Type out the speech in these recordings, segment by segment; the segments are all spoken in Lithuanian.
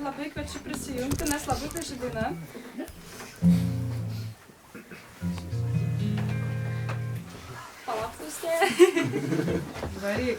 labai kviečiu prisijungti, nes labai graži daina. Palauk, Austėja. Varyk.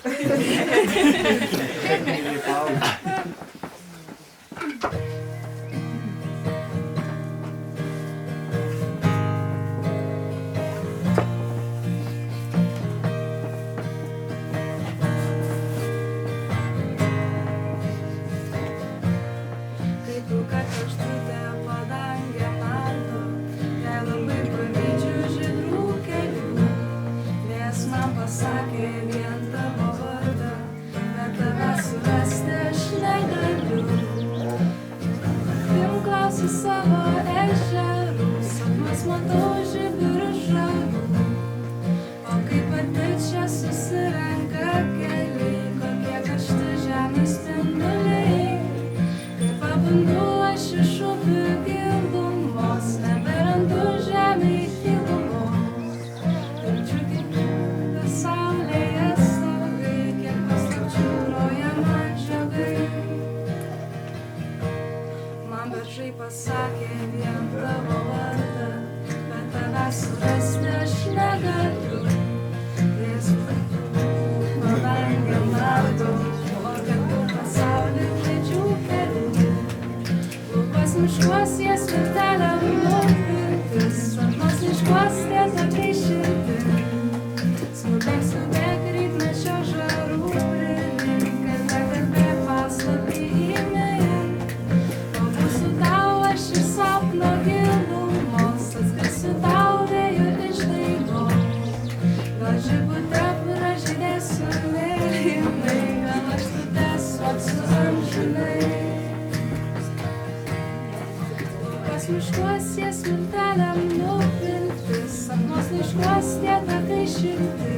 Pasakė vien tavo vardą, bet tave surasti aš negaliu. Kim klausiu savo ežerų, sapnus matau žiburių žalių. O kaip pati čia susirenka keliai, kokie karšti žemės spinduliai. Kai pabundu aš iš upių gilumos, neberandu žemėj tylumos. Ir džiuginu saulėje stogai, kiek paslapčių groja man žiogai. Man beržai pasakė vien tavo vardą, bet tave surasti aš negaliu. Vis palangėm matau, o kartu pasaulį žaidžių kelių. Lūpas miškuos jas viltelėm nupirktis, sapnos miškuos tiesiog iširti. Sudėk rytmečio žarų primink, kad bekalbė paslapį įmink. Pabūsiu tau aš iš sapno gilumos, atskrisiu tau vėju iš daigos. Gal žibute pražydėsiu mėlynai, gal aš tu tiesuoksiu amžinai. Lūpas miškuos jas miltelėm nupilti, sapnos laiškuos tie takai šilti.